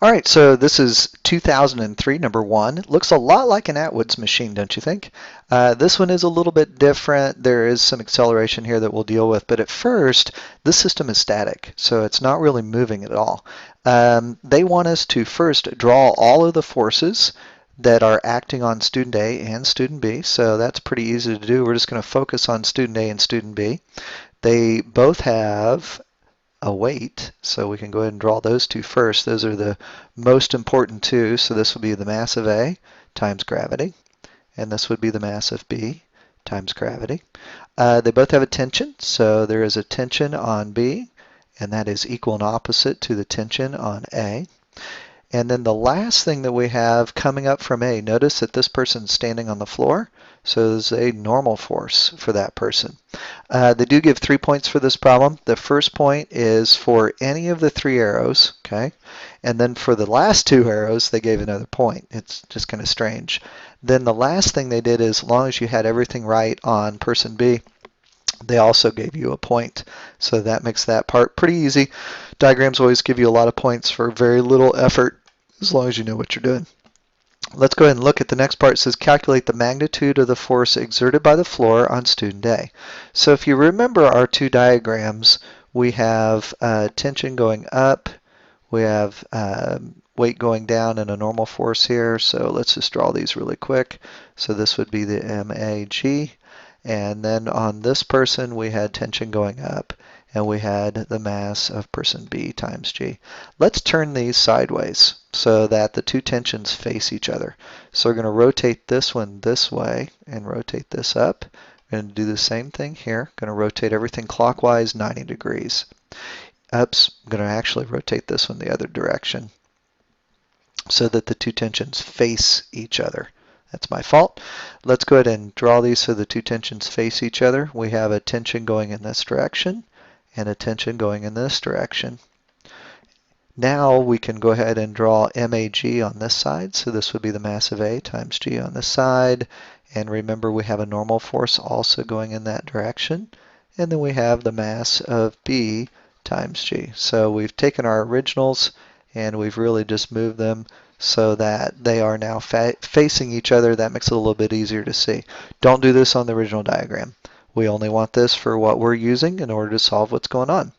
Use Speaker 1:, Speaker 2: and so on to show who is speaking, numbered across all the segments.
Speaker 1: All right, so this is 2003, number one. It looks a lot like an Atwood's machine, don't you think? This one is a little bit different. There is some acceleration here that we'll deal with, but at first, this system is static, so it's not really moving at all. They want us to first draw all of the forces that are acting on student A and student B, so that's pretty easy to do. We're just going to focus on student A and student B. They both have a weight, so we can go ahead and draw those two first. Those are the most important two, so this would be the mass of A times gravity, and this would be the mass of B times gravity. They both have a tension, so there is a tension on B, and that is equal and opposite to the tension on A. And then the last thing that we have coming up from A, notice that this person's standing on the floor, so there's a normal force for that person. They do give 3 points for this problem. The first point is for any of the three arrows, okay? And then for the last two arrows, they gave another point. It's just kind of strange. Then the last thing they did is, as long as you had everything right on person B, they also gave you a point. So that makes that part pretty easy. Diagrams always give you a lot of points for very little effort, as long as you know what you're doing. Let's go ahead and look at the next part. It says calculate the magnitude of the force exerted by the floor on student A. So if you remember our two diagrams, we have tension going up, we have weight going down, and a normal force here. So let's just draw these really quick. So this would be the MAG. And then on this person, we had tension going up, and we had the mass of person B times G. Let's turn these sideways so that the two tensions face each other. So we're going to rotate this one this way and rotate this up. We're going to do the same thing here. Going to rotate everything clockwise 90 degrees. Oops, I'm going to actually rotate this one the other direction so that the two tensions face each other. That's my fault. Let's go ahead and draw these so the two tensions face each other. We have a tension going in this direction and a tension going in this direction. Now we can go ahead and draw MAG on this side. So this would be the mass of A times G on this side. And remember, we have a normal force also going in that direction. And then we have the mass of B times G. So we've taken our originals and we've really just moved them so that they are now facing each other. That makes it a little bit easier to see. Don't do this on the original diagram. We only want this for what we're using in order to solve what's going on.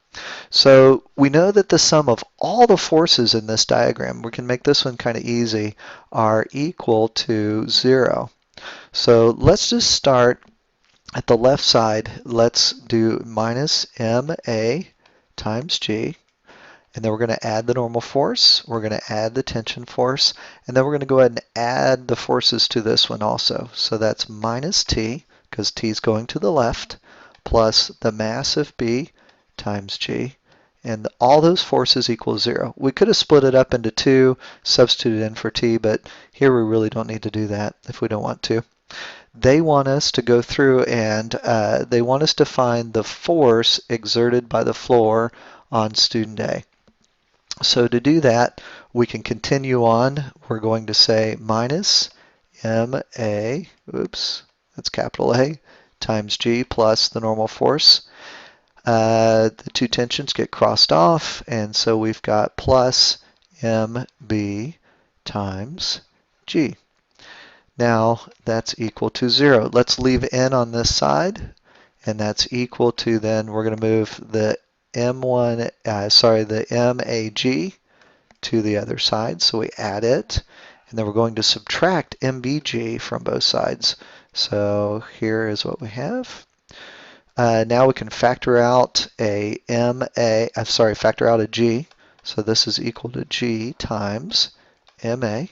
Speaker 1: So we know that the sum of all the forces in this diagram, we can make this one kind of easy, are equal to 0. So let's just start at the left side. Let's do minus MA times G. And then we're going to add the normal force, we're going to add the tension force, and then we're going to go ahead and add the forces to this one also. So that's minus T, because T is going to the left, plus the mass of B times G, and all those forces equal 0. We could have split it up into two, substituted in for T, but here we really don't need to do that if we don't want to. They want us to go through and they want us to find the force exerted by the floor on student A. So to do that, we can continue on. We're going to say minus MA, oops, that's capital A, times G plus the normal force. The two tensions get crossed off, and so we've got plus MB times G. Now that's equal to 0. Let's leave N on this side, and that's equal to, then we're going to move the the MAG to the other side, so we add it, and then we're going to subtract MBG from both sides. So here is what we have. Now we can factor out a factor out a G. So this is equal to G times MA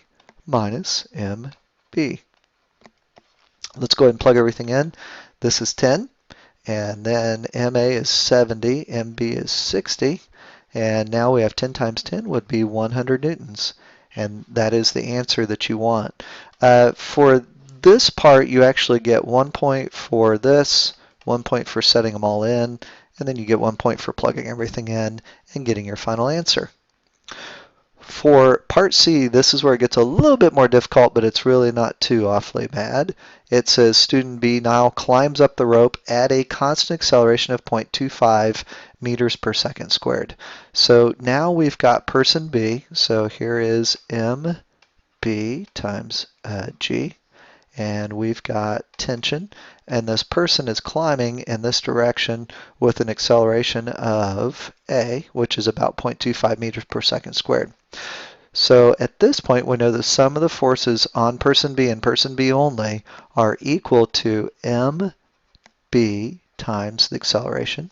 Speaker 1: minus MB. Let's go ahead and plug everything in. This is 10. And then MA is 70, MB is 60, and now we have 10 times 10 would be 100 newtons, and that is the answer that you want. For this part, you actually get 1 point for this, 1 point for setting them all in, and then you get 1 point for plugging everything in and getting your final answer. For part C, this is where it gets a little bit more difficult, but it's really not too awfully bad. It says student B now climbs up the rope at a constant acceleration of 0.25 meters per second squared. So now we've got person B. So here is MB times G. And we've got tension, and this person is climbing in this direction with an acceleration of A, which is about 0.25 meters per second squared. So at this point, we know the sum of the forces on person B and person B only are equal to mB times the acceleration.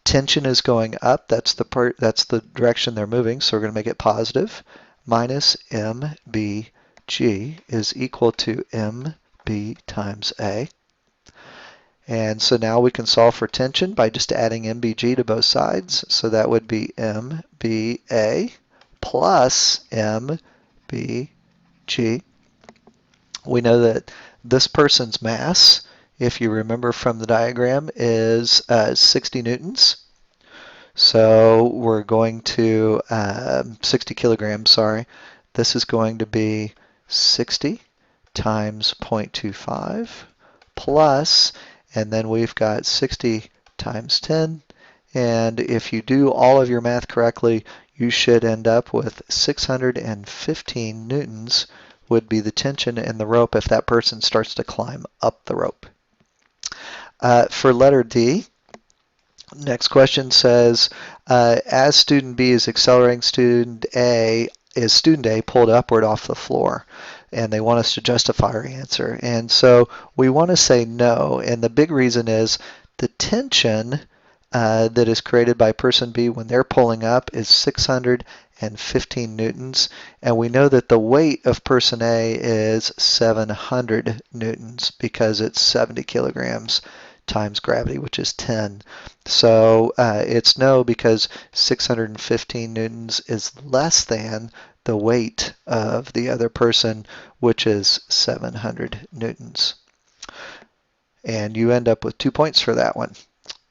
Speaker 1: Tension is going up, that's the direction they're moving, so we're going to make it positive, minus mBg is equal to mB times A. And so now we can solve for tension by just adding mBg to both sides. So that would be mBA plus mBg. We know that this person's mass, if you remember from the diagram, is 60 newtons. So we're going to 60 kilograms, sorry. This is going to be 60 times 0.25 plus, and then we've got 60 times 10. And if you do all of your math correctly, you should end up with 615 newtons would be the tension in the rope if that person starts to climb up the rope. For letter D, next question says, as student B is accelerating, student A pulled upward off the floor? And they want us to justify our answer. And so we want to say no. And the big reason is the tension that is created by person B when they're pulling up is 615 newtons. And we know that the weight of person A is 700 newtons because it's 70 kilograms times gravity, which is 10. So it's no, because 615 newtons is less than the weight of the other person, which is 700 newtons. And you end up with 2 points for that one.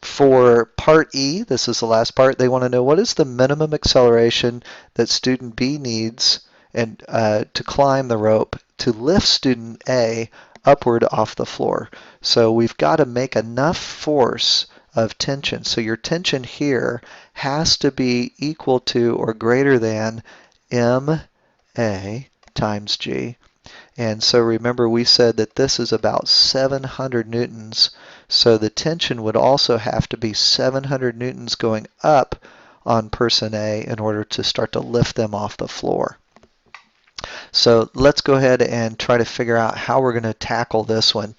Speaker 1: For part E, this is the last part, they want to know what is the minimum acceleration that student B needs and to climb the rope to lift student A upward off the floor. So we've got to make enough force of tension. So your tension here has to be equal to or greater than MA times G. And so remember, we said that this is about 700 newtons. So the tension would also have to be 700 newtons going up on person A in order to start to lift them off the floor. So let's go ahead and try to figure out how we're going to tackle this one.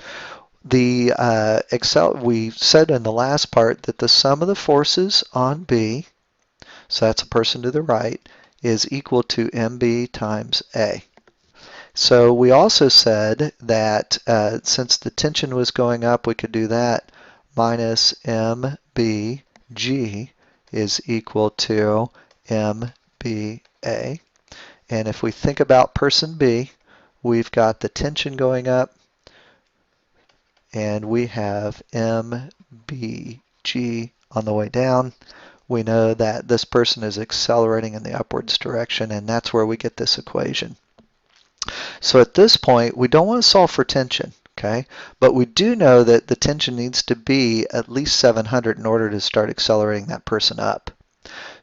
Speaker 1: We said in the last part that the sum of the forces on B, so that's a person to the right, is equal to MB times A. So we also said that since the tension was going up, we could do that minus MBG is equal to MBA. And if we think about person B, we've got the tension going up, and we have MBG on the way down. We know that this person is accelerating in the upwards direction, and that's where we get this equation. So at this point, we don't want to solve for tension, okay? But we do know that the tension needs to be at least 700 in order to start accelerating that person up.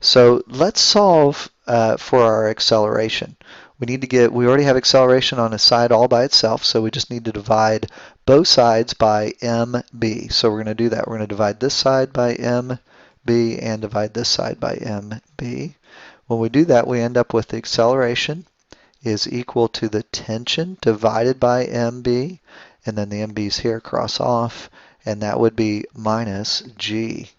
Speaker 1: So let's solve for our acceleration. We already have acceleration on a side all by itself, so we just need to divide both sides by mb. So we're going to do that. We're going to divide this side by mb and divide this side by mb. When we do that, we end up with the acceleration is equal to the tension divided by mb, and then the mb's here cross off, and that would be minus g.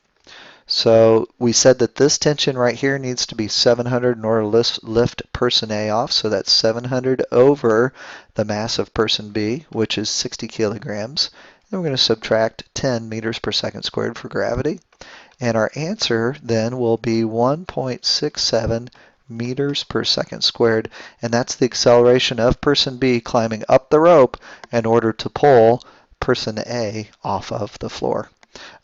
Speaker 1: So we said that this tension right here needs to be 700 in order to lift person A off, so that's 700 over the mass of person B, which is 60 kilograms. And we're going to subtract 10 meters per second squared for gravity. And our answer then will be 1.67 meters per second squared, and that's the acceleration of person B climbing up the rope in order to pull person A off of the floor.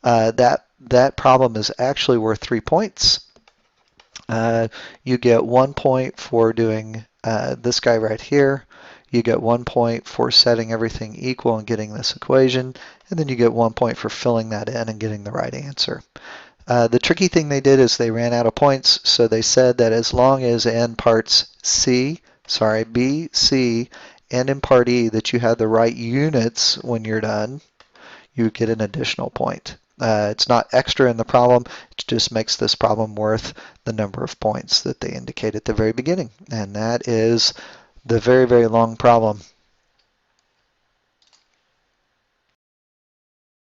Speaker 1: That problem is actually worth 3 points. You get 1 point for doing this guy right here. You get 1 point for setting everything equal and getting this equation, and then you get 1 point for filling that in and getting the right answer. The tricky thing they did is they ran out of points, so they said that as long as in parts B, C, and in part E that you have the right units when you're done, you get an additional point. It's not extra in the problem, it just makes this problem worth the number of points that they indicate at the very beginning. And that is the very, very long problem.